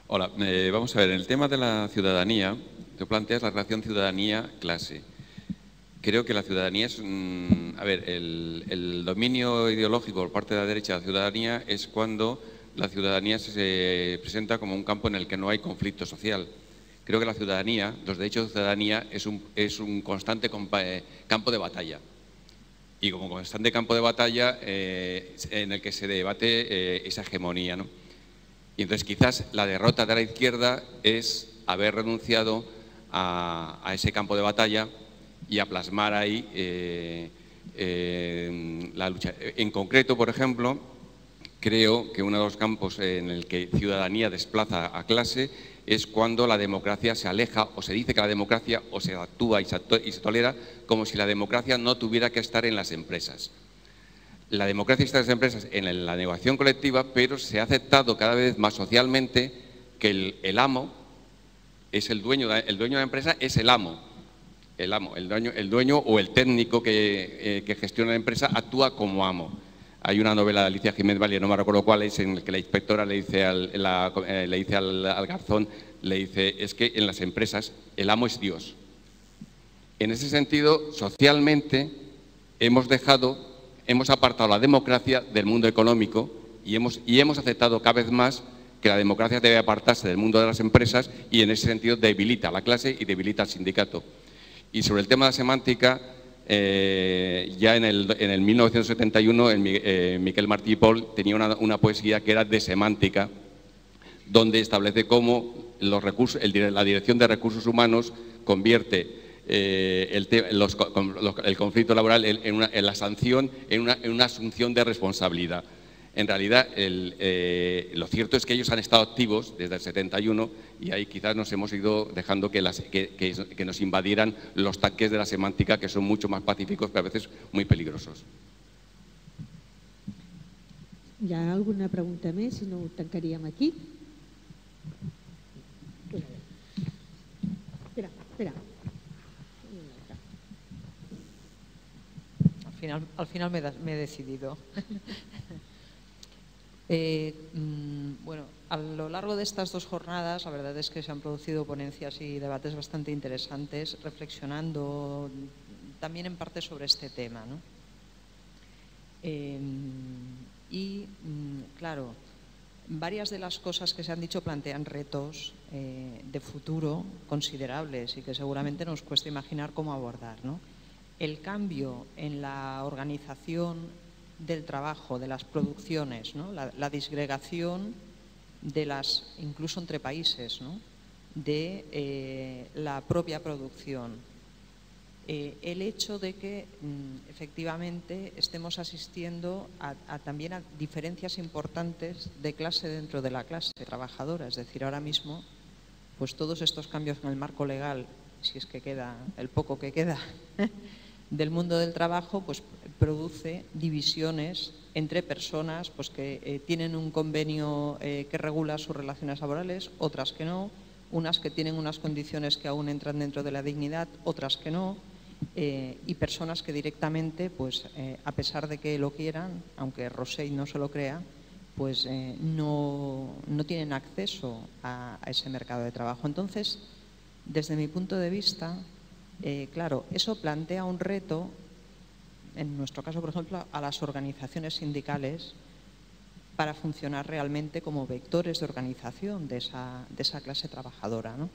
S5: Hola, vamos a ver, en el tema de la ciudadanía, tú planteas la relación ciudadanía-clase. Creo que la ciudadanía es, el dominio ideológico por parte de la derecha de la ciudadanía es cuando la ciudadanía se presenta como un campo en el que no hay conflicto social. Creo que la ciudadanía, los derechos de ciudadanía es un constante campo de batalla. Y como constante campo de batalla en el que se debate esa hegemonía, ¿no? Y entonces quizás la derrota de la izquierda es haber renunciado a ese campo de batalla y a plasmar ahí la lucha. En concreto, por ejemplo, creo que uno de los campos en el que ciudadanía desplaza a clase es cuando la democracia se aleja, o se dice que la democracia o se actúa y se tolera como si la democracia no tuviera que estar en las empresas. La democracia está en las empresas, en la negociación colectiva, pero se ha aceptado cada vez más socialmente que el amo es el dueño de la empresa, es el amo. El dueño o el técnico que gestiona la empresa actúa como amo. Hay una novela de Alicia Jiménez Valle, no me recuerdo cuál es, en la que la inspectora le dice al garzón, le dice, es que en las empresas el amo es Dios. En ese sentido, socialmente, hemos apartado la democracia del mundo económico y hemos aceptado cada vez más que la democracia debe apartarse del mundo de las empresas y en ese sentido debilita a la clase y debilita al sindicato. Y sobre el tema de la semántica, ya en el 1971 Miquel Martí i Pol tenía una poesía que era de semántica, donde establece cómo la Dirección de Recursos Humanos convierte el conflicto laboral en la sanción, en una asunción de responsabilidad. En realidad, lo cierto es que ellos han estado activos desde el 71 y ahí quizás nos hemos ido dejando que nos invadieran los tanques de la semántica, que son mucho más pacíficos, pero a veces muy peligrosos.
S1: Hi ha alguna pregunta més? Si no, ho tancaríem aquí. Espera.
S6: Al final me he decidido. Bueno, a lo largo de estas dos jornadas, la verdad es que se han producido ponencias y debates bastante interesantes, reflexionando también en parte sobre este tema, ¿no? Claro, varias de las cosas que se han dicho plantean retos de futuro considerables y que seguramente nos cuesta imaginar cómo abordar, ¿no? El cambio en la organización del trabajo, de las producciones, ¿no? La disgregación de incluso entre países, ¿no? De la propia producción. El hecho de que efectivamente estemos asistiendo también a diferencias importantes de clase dentro de la clase trabajadora. Es decir, ahora mismo, pues todos estos cambios en el marco legal, si es que queda, el poco que queda, del mundo del trabajo, pues produce divisiones entre personas pues, que tienen un convenio que regula sus relaciones laborales, otras que no, unas que tienen unas condiciones que aún entran dentro de la dignidad, otras que no, y personas que directamente, pues, a pesar de que lo quieran, aunque Rosell no se lo crea, pues no tienen acceso a ese mercado de trabajo. Entonces, desde mi punto de vista, claro, eso plantea un reto, en nuestro caso, por ejemplo, a las organizaciones sindicales para funcionar realmente como vectores de organización de esa clase trabajadora, ¿no?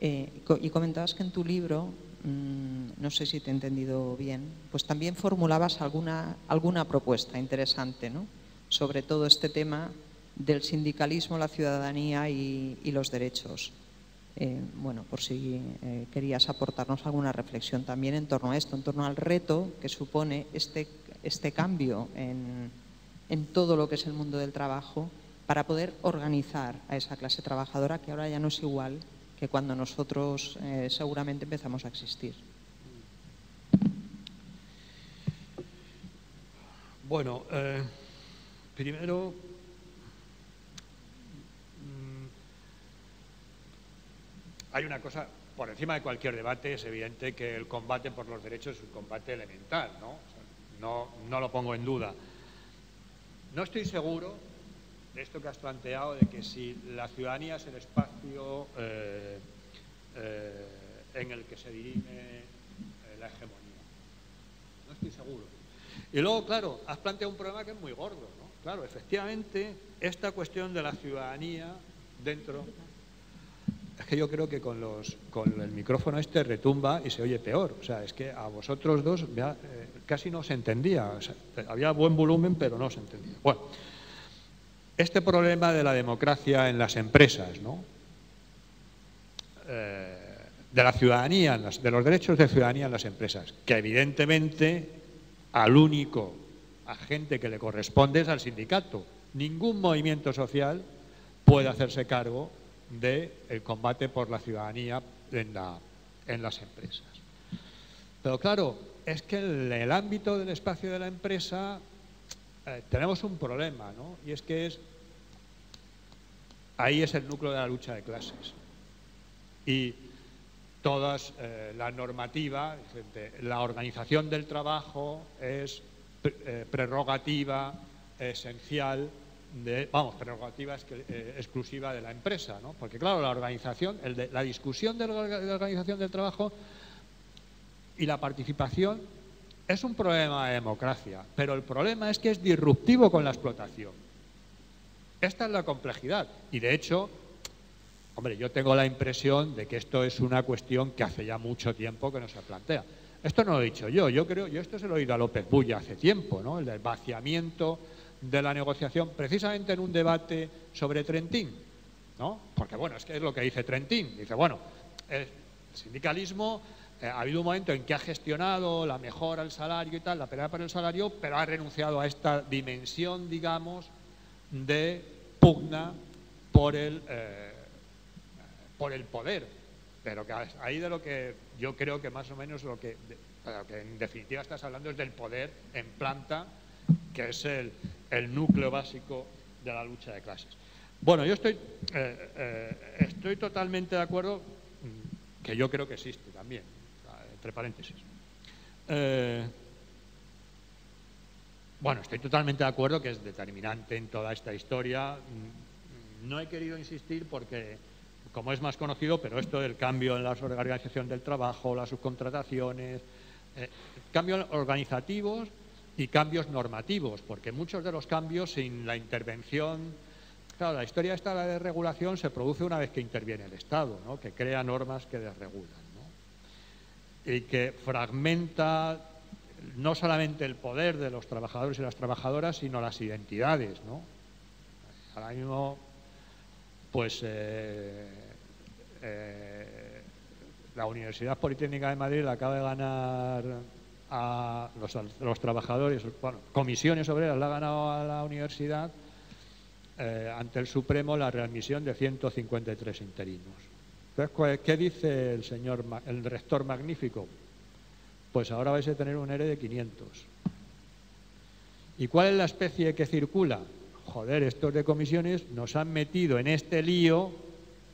S6: Y comentabas que en tu libro, no sé si te he entendido bien, pues también formulabas alguna propuesta interesante, ¿no? Sobre todo este tema del sindicalismo, la ciudadanía y los derechos. Bueno, por si querías aportarnos alguna reflexión también en torno a esto, en torno al reto que supone este cambio en todo lo que es el mundo del trabajo para poder organizar a esa clase trabajadora que ahora ya no es igual que cuando nosotros seguramente empezamos a existir.
S2: Bueno, primero, hay una cosa, por encima de cualquier debate, es evidente que el combate por los derechos es un combate elemental, ¿no? O sea, no lo pongo en duda. No estoy seguro de esto que has planteado, de que si la ciudadanía es el espacio en el que se dirime la hegemonía. No estoy seguro. Y luego, claro, has planteado un problema que es muy gordo, ¿no? Claro, efectivamente, esta cuestión de la ciudadanía dentro... Es que yo creo que con el micrófono este retumba y se oye peor. O sea, es que a vosotros dos casi no se entendía. O sea, había buen volumen, pero no se entendía. Bueno, este problema de la democracia en las empresas, ¿no? De la ciudadanía, de los derechos de ciudadanía en las empresas, que evidentemente al único agente que le corresponde es al sindicato. Ningún movimiento social puede hacerse cargo del combate por la ciudadanía en las empresas. Pero claro, es que en el ámbito del espacio de la empresa tenemos un problema, ¿no? Y es que ahí es el núcleo de la lucha de clases. Y toda la normativa, la organización del trabajo es prerrogativa esencial, prerrogativa exclusiva de la empresa, ¿no? Porque claro, la discusión de la organización del trabajo y la participación es un problema de democracia, pero el problema es que es disruptivo con la explotación. Esta es la complejidad y de hecho, hombre, yo tengo la impresión de que esto es una cuestión que hace ya mucho tiempo que no se plantea. Esto no lo he dicho yo esto se lo he oído a López Bulla hace tiempo, ¿no? El del vaciamiento de la negociación, precisamente en un debate sobre Trentín, ¿no? Porque bueno, es que es lo que dice Trentín, dice, bueno, el sindicalismo ha habido un momento en que ha gestionado la mejora del salario y tal, la pelea por el salario, pero ha renunciado a esta dimensión, digamos, de pugna por el poder, pero que ahí de lo que yo creo que más o menos lo que en definitiva estás hablando es del poder en planta, que es el núcleo básico de la lucha de clases. Bueno, yo estoy totalmente de acuerdo, que yo creo que existe también, entre paréntesis. Bueno, estoy totalmente de acuerdo que es determinante en toda esta historia. No he querido insistir porque, como es más conocido, pero esto del cambio en la organización del trabajo, las subcontrataciones, cambios organizativos y cambios normativos, porque muchos de los cambios sin la intervención, claro, la historia esta de regulación se produce una vez que interviene el Estado, ¿no? Que crea normas que desregulan, ¿no? Y que fragmenta no solamente el poder de los trabajadores y las trabajadoras, sino las identidades, ¿no? Ahora mismo, pues la Universidad Politécnica de Madrid le acaba de ganar a los trabajadores, bueno, comisiones obreras le ha ganado a la universidad ante el Supremo la readmisión de 153 interinos. Entonces, ¿qué dice el rector magnífico? Pues ahora vais a tener un ERE de 500. ¿Y cuál es la especie que circula? Joder, estos de comisiones nos han metido en este lío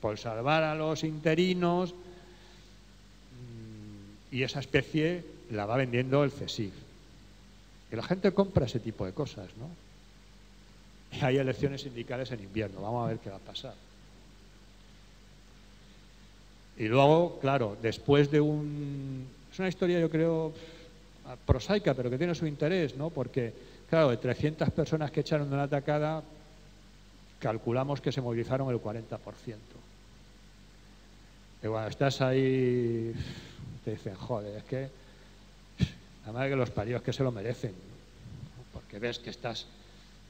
S2: por salvar a los interinos y esa especie la va vendiendo el CSIC. Y la gente compra ese tipo de cosas, ¿no? Y hay elecciones sindicales en invierno, vamos a ver qué va a pasar. Y luego, claro, después de es una historia, yo creo, prosaica, pero que tiene su interés, ¿no? Porque, claro, de 300 personas que echaron de una atacada, calculamos que se movilizaron el 40%. Y cuando estás ahí, te dicen, joder, es que la madre que los parió, es que se lo merecen, ¿no? Porque ves que estás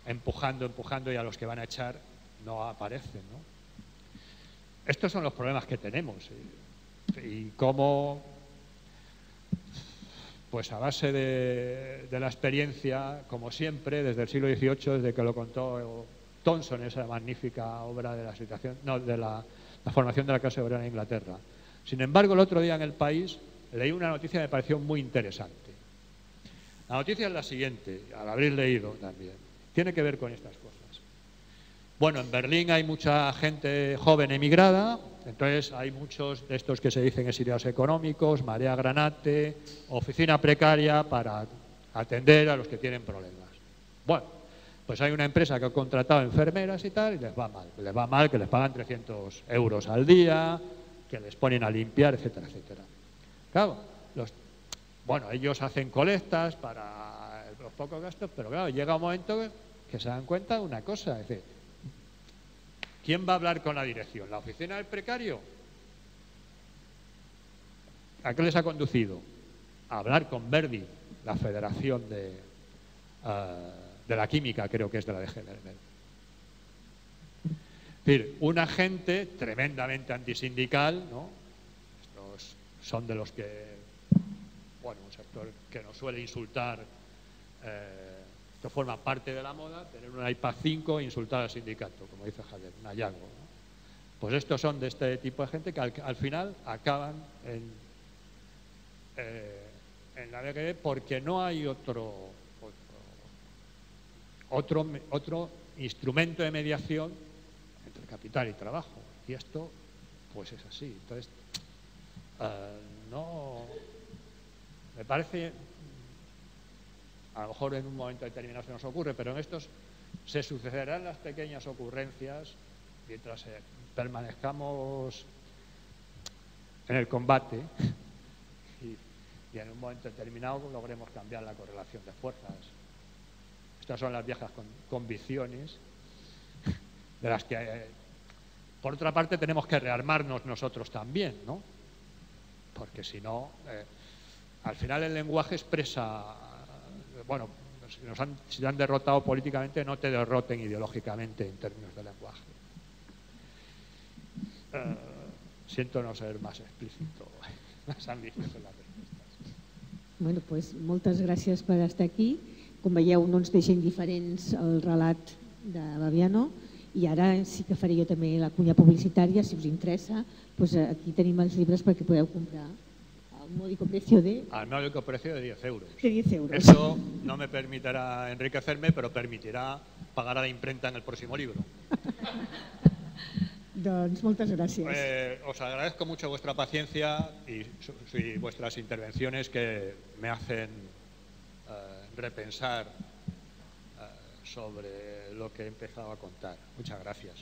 S2: empujando y a los que van a echar no aparecen, ¿no? Estos son los problemas que tenemos y cómo, pues a base de la experiencia, como siempre, desde el siglo XVIII, desde que lo contó Thomson, esa magnífica obra de la situación, no, de la formación de la clase obrera en Inglaterra. Sin embargo, el otro día en El País leí una noticia que me pareció muy interesante. La noticia es la siguiente, al haber leído también, tiene que ver con estas cosas. Bueno, en Berlín hay mucha gente joven emigrada, entonces hay muchos de estos que se dicen exiliados económicos, marea granate, oficina precaria para atender a los que tienen problemas. Bueno, pues hay una empresa que ha contratado enfermeras y tal, y les va mal. Les va mal, que les pagan 300 euros al día, que les ponen a limpiar, etcétera, etcétera. Claro, bueno, ellos hacen colectas para los pocos gastos, pero claro, llega un momento que se dan cuenta de una cosa, es decir, ¿quién va a hablar con la dirección? ¿La oficina del precario? ¿A qué les ha conducido? A hablar con Verdi, la Federación de la Química, creo que es de la DG. Es decir, una gente tremendamente antisindical, ¿no? Estos son de los que, bueno, un sector que nos suele insultar, esto forma parte de la moda, tener un iPad 5 e insultar al sindicato, como dice Javier, un hallazgo, ¿no? Pues estos son de este tipo de gente que al final acaban en la DGB porque no hay otro instrumento de mediación entre capital y trabajo. Y esto, pues es así. Entonces, no, me parece... a lo mejor en un momento determinado se nos ocurre, pero en estos se sucederán las pequeñas ocurrencias mientras permanezcamos en el combate y en un momento determinado logremos cambiar la correlación de fuerzas. Estas son las viejas convicciones de las que, por otra parte, tenemos que rearmarnos nosotros también, ¿no? Porque si no, al final el lenguaje expresa, bueno, si te han derrotado políticamente, no te derroten ideológicamente en términos de lenguaje. Siento no ser más explícito, más ambicioso en las respuestas.
S1: Bueno, doncs moltes gràcies per estar aquí. Com veieu, no ens deixa indiferents el relat de Babiano i ara sí que faré jo també la cunya publicitària, si us interessa. Doncs aquí tenim els llibres perquè podeu comprar a un módico precio de...
S2: Al módico precio de 10 euros.
S1: De 10 euros.
S2: Eso no me permitirá enriquecerme, pero permitirá pagar a la imprenta en el próximo libro.
S1: Doncs moltes gràcies.
S2: Os agradezco mucho vuestra paciencia y vuestras intervenciones que me hacen repensar sobre lo que he empezado a contar. Muchas gracias.